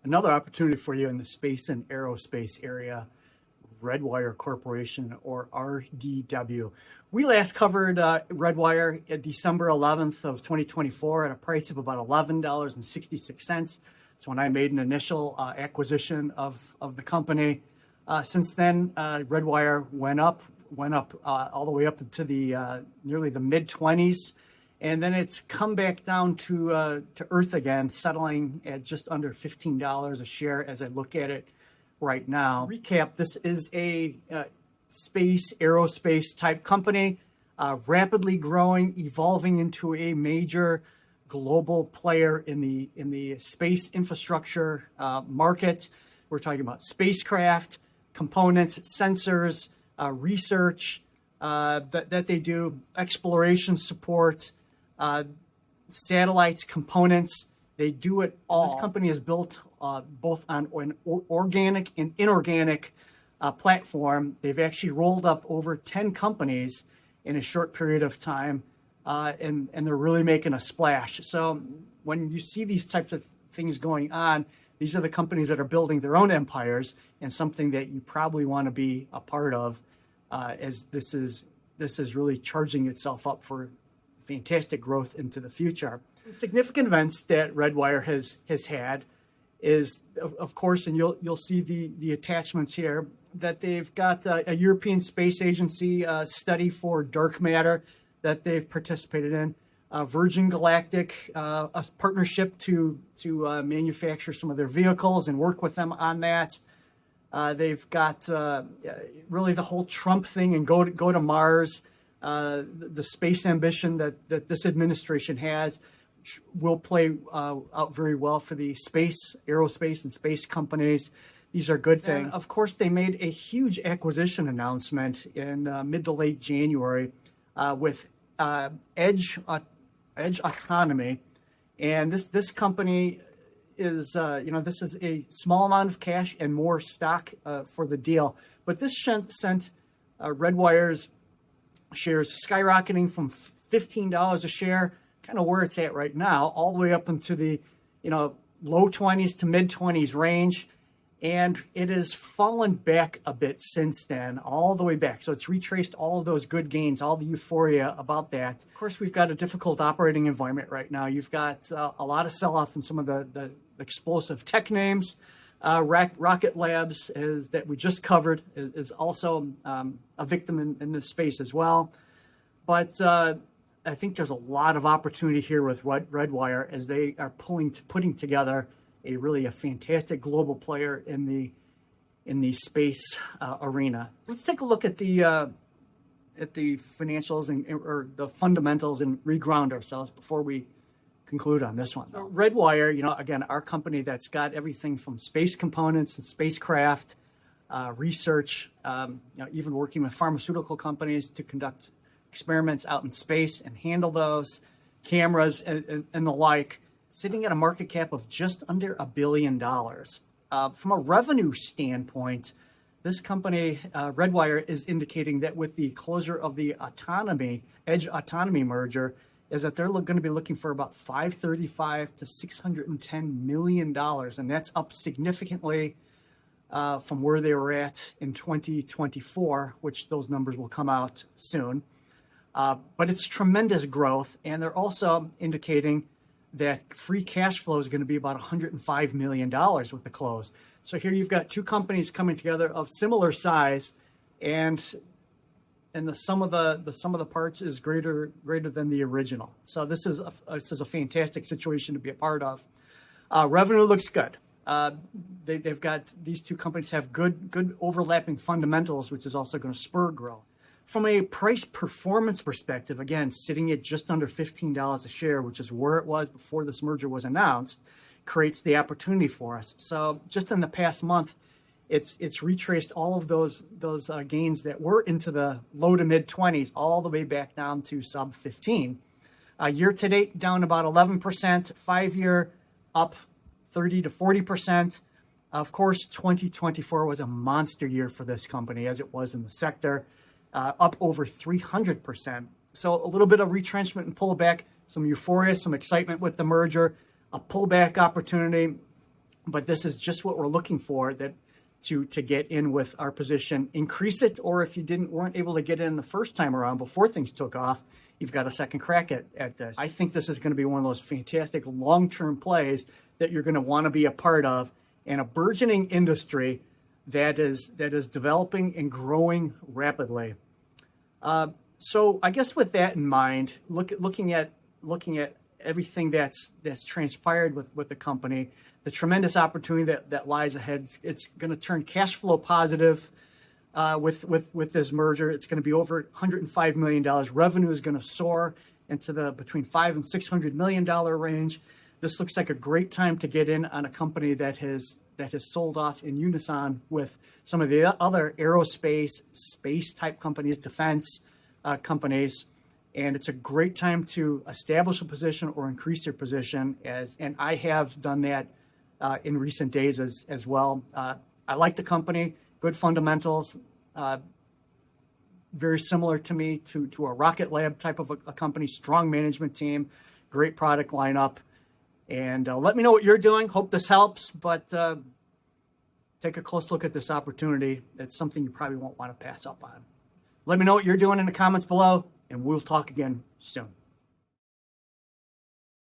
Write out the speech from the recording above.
another opportunity for you in the space and aerospace area, Redwire Corporation, or RDW. We last covered Redwire at December 11th of 2024 at a price of about $11.66. That's when I made an initial acquisition of the company. Since then, Redwire went up all the way up into the nearly the mid-20s. And then it's come back down to earth again, settling at just under $15 a share as I look at it right now. Recap, this is a space, aerospace type company, rapidly growing, evolving into a major global player in the space infrastructure market. We're talking about spacecraft, components, sensors, research that they do, exploration support, satellites, components. They do it all. This company is built both on an organic and inorganic platform. They've actually rolled up over 10 companies in a short period of time, and they're really making a splash. So when you see these types of things going on, these are the companies that are building their own empires, and something that you probably want to be a part of, as this is really charging itself up for fantastic growth into the future. Significant events that Redwire has had is, of course, and you'll see the attachments here, that they've got a European Space Agency study for dark matter that they've participated in. Virgin Galactic, a partnership to manufacture some of their vehicles and work with them on that. They've got really the whole Trump thing and go to Mars. The space ambition that this administration has will play out very well for the space, aerospace, and space companies. These are good things. And of course, they made a huge acquisition announcement in mid to late January with Edge Autonomy, and this company is this is a small amount of cash and more stock for the deal, but this sent Redwire's shares skyrocketing from $15 a share, kind of where it's at right now, all the way up into the low 20s to mid 20s range. And it has fallen back a bit since then, all the way back. So it's retraced all of those good gains, all the euphoria about that. Of course, we've got a difficult operating environment right now. You've got a lot of sell-off in some of the explosive tech names. Rocket Labs, that we just covered, is also a victim in this space as well. But I think there's a lot of opportunity here with Redwire as they are putting together a fantastic global player in the space arena. Let's take a look at the financials or the fundamentals and reground ourselves before we conclude on this one. Redwire, again, our company that's got everything from space components and spacecraft research, even working with pharmaceutical companies to conduct experiments out in space and handle those, cameras and the like, sitting at a market cap of just under $1 billion. From a revenue standpoint, this company, Redwire, is indicating that with the closure of the Edge Autonomy merger, is that they're going to be looking for about $535 to $610 million, and that's up significantly from where they were at in 2024, which those numbers will come out soon. But it's tremendous growth, and they're also indicating that free cash flow is going to be about $105 million with the close. So here you've got two companies coming together of similar size, and the sum of the parts is greater than the original. So this is a fantastic situation to be a part of. Revenue looks good. They've got, these two companies have good overlapping fundamentals, which is also going to spur growth. From a price performance perspective, again, sitting at just under $15 a share, which is where it was before this merger was announced, creates the opportunity for us. So just in the past month, it's retraced all of those gains that were into the low to mid 20s, all the way back down to sub 15. Year to date, down about 11%, 5-year up 30 to 40%. Of course, 2024 was a monster year for this company, as it was in the sector. Up over 300%. So a little bit of retrenchment and pullback, some euphoria, some excitement with the merger, a pullback opportunity. but this is just what we're looking for, that to get in with our position, increase it, or if you weren't able to get in the first time around before things took off, you've got a second crack at this. I think this is going to be one of those fantastic long-term plays that you're going to want to be a part of, in a burgeoning industry that is developing and growing rapidly. So I guess with that in mind, looking at everything that's transpired with the company, the tremendous opportunity that lies ahead, it's going to turn cash flow positive with this merger. It's going to be over $105 million. Revenue is going to soar into the between $500 and $600 million range. This looks like a great time to get in on a company that has sold off in unison with some of the other aerospace, space type companies, defense companies. And it's a great time to establish a position or increase your position, and I have done that in recent days as well. I like the company, good fundamentals, very similar to me to a Rocket Lab type of a company, strong management team, great product lineup. And let me know what you're doing. Hope this helps, but take a close look at this opportunity. It's something you probably won't want to pass up on. Let me know what you're doing in the comments below, and we'll talk again soon.